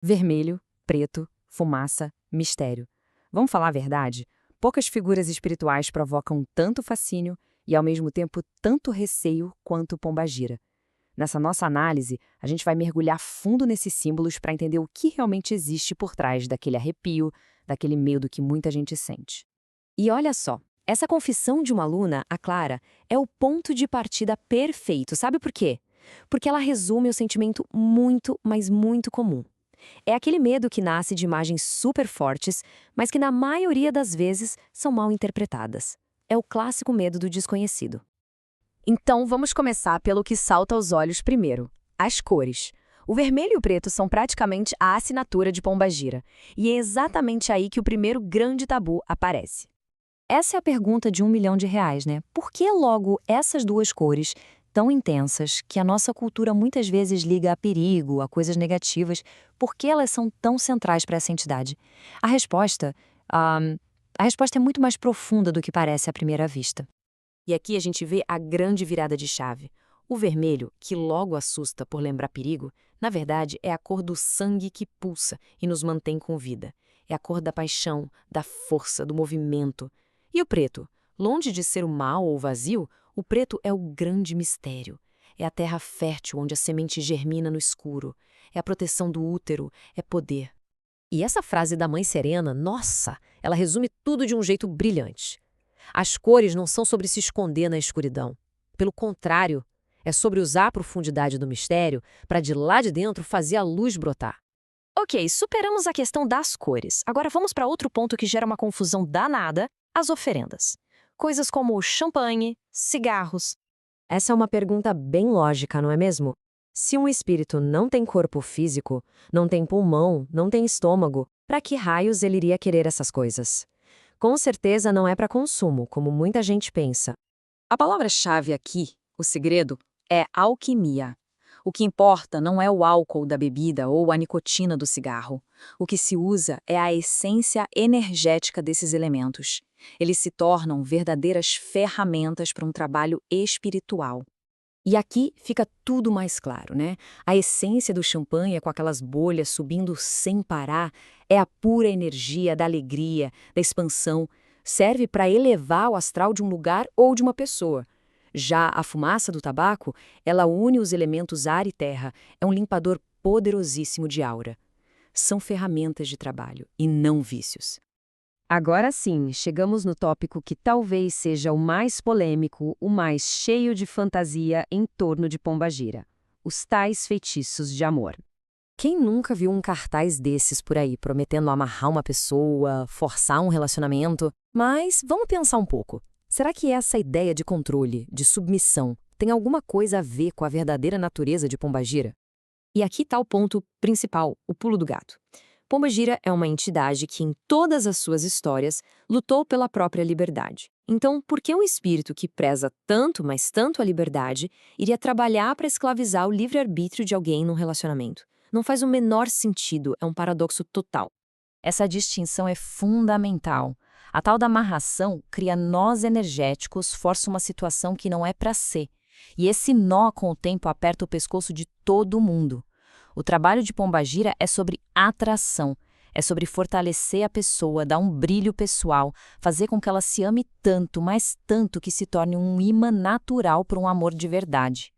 Vermelho, preto, fumaça, mistério. Vamos falar a verdade? Poucas figuras espirituais provocam tanto fascínio e, ao mesmo tempo, tanto receio quanto Pombagira. Nessa nossa análise, a gente vai mergulhar fundo nesses símbolos para entender o que realmente existe por trás daquele arrepio, daquele medo que muita gente sente. E olha só, essa confissão de uma aluna, a Clara, é o ponto de partida perfeito. Sabe por quê? Porque ela resume o sentimento muito, mas muito comum. É aquele medo que nasce de imagens super fortes, mas que na maioria das vezes são mal interpretadas. É o clássico medo do desconhecido. Então, vamos começar pelo que salta aos olhos primeiro: as cores. O vermelho e o preto são praticamente a assinatura de Pombagira, e é exatamente aí que o primeiro grande tabu aparece. Essa é a pergunta de R$ 1 milhão, né? Por que logo essas duas cores tão intensas que a nossa cultura muitas vezes liga a perigo, a coisas negativas, por que elas são tão centrais para essa entidade? A resposta, ah, a resposta é muito mais profunda do que parece à primeira vista. E aqui a gente vê a grande virada de chave. O vermelho, que logo assusta por lembrar perigo, na verdade é a cor do sangue que pulsa e nos mantém com vida. É a cor da paixão, da força, do movimento. E o preto? Longe de ser o mal ou o vazio, o preto é o grande mistério. É a terra fértil onde a semente germina no escuro. É a proteção do útero, é poder. E essa frase da Mãe Serena, nossa, ela resume tudo de um jeito brilhante. As cores não são sobre se esconder na escuridão. Pelo contrário, é sobre usar a profundidade do mistério para de lá de dentro fazer a luz brotar. Ok, superamos a questão das cores. Agora vamos para outro ponto que gera uma confusão danada: as oferendas. Coisas como champanhe, cigarros. Essa é uma pergunta bem lógica, não é mesmo? Se um espírito não tem corpo físico, não tem pulmão, não tem estômago, para que raios ele iria querer essas coisas? Com certeza não é para consumo, como muita gente pensa. A palavra-chave aqui, o segredo, é alquimia. O que importa não é o álcool da bebida ou a nicotina do cigarro. O que se usa é a essência energética desses elementos. Eles se tornam verdadeiras ferramentas para um trabalho espiritual. E aqui fica tudo mais claro, né? A essência do champanhe, com aquelas bolhas subindo sem parar, é a pura energia da alegria, da expansão. Serve para elevar o astral de um lugar ou de uma pessoa. Já a fumaça do tabaco, ela une os elementos ar e terra, é um limpador poderosíssimo de aura. São ferramentas de trabalho e não vícios. Agora sim, chegamos no tópico que talvez seja o mais polêmico, o mais cheio de fantasia em torno de Pombagira: os tais feitiços de amor. Quem nunca viu um cartaz desses por aí, prometendo amarrar uma pessoa, forçar um relacionamento? Mas vamos pensar um pouco. Será que essa ideia de controle, de submissão, tem alguma coisa a ver com a verdadeira natureza de Pombagira? E aqui está o ponto principal, o pulo do gato. Pombagira é uma entidade que, em todas as suas histórias, lutou pela própria liberdade. Então, por que um espírito que preza tanto, mas tanto a liberdade, iria trabalhar para escravizar o livre-arbítrio de alguém num relacionamento? Não faz o menor sentido, é um paradoxo total. Essa distinção é fundamental. A tal da amarração cria nós energéticos, força uma situação que não é para ser. E esse nó, com o tempo, aperta o pescoço de todo mundo. O trabalho de Pombagira é sobre atração, é sobre fortalecer a pessoa, dar um brilho pessoal, fazer com que ela se ame tanto, mas tanto que se torne um imã natural para um amor de verdade.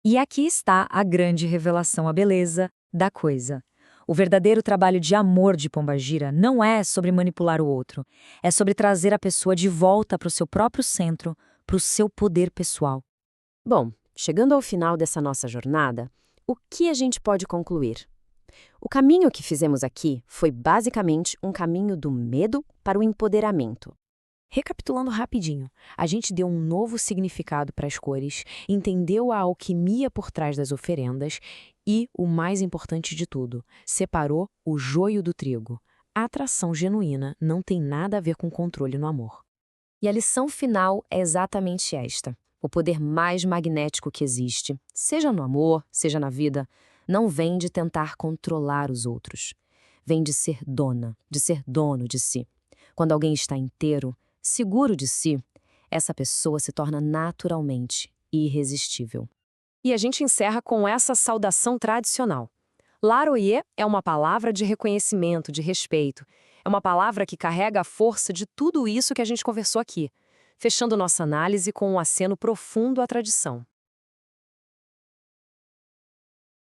E aqui está a grande revelação, a beleza da coisa. O verdadeiro trabalho de amor de Pombagira não é sobre manipular o outro, é sobre trazer a pessoa de volta para o seu próprio centro, para o seu poder pessoal. Bom, chegando ao final dessa nossa jornada, o que a gente pode concluir? O caminho que fizemos aqui foi basicamente um caminho do medo para o empoderamento. Recapitulando rapidinho, a gente deu um novo significado para as cores, entendeu a alquimia por trás das oferendas e, o mais importante de tudo, separou o joio do trigo. A atração genuína não tem nada a ver com controle no amor. E a lição final é exatamente esta: o poder mais magnético que existe, seja no amor, seja na vida, não vem de tentar controlar os outros. Vem de ser dona, de ser dono de si. Quando alguém está inteiro, seguro de si, essa pessoa se torna naturalmente irresistível. E a gente encerra com essa saudação tradicional. Laroye é uma palavra de reconhecimento, de respeito. É uma palavra que carrega a força de tudo isso que a gente conversou aqui, fechando nossa análise com um aceno profundo à tradição.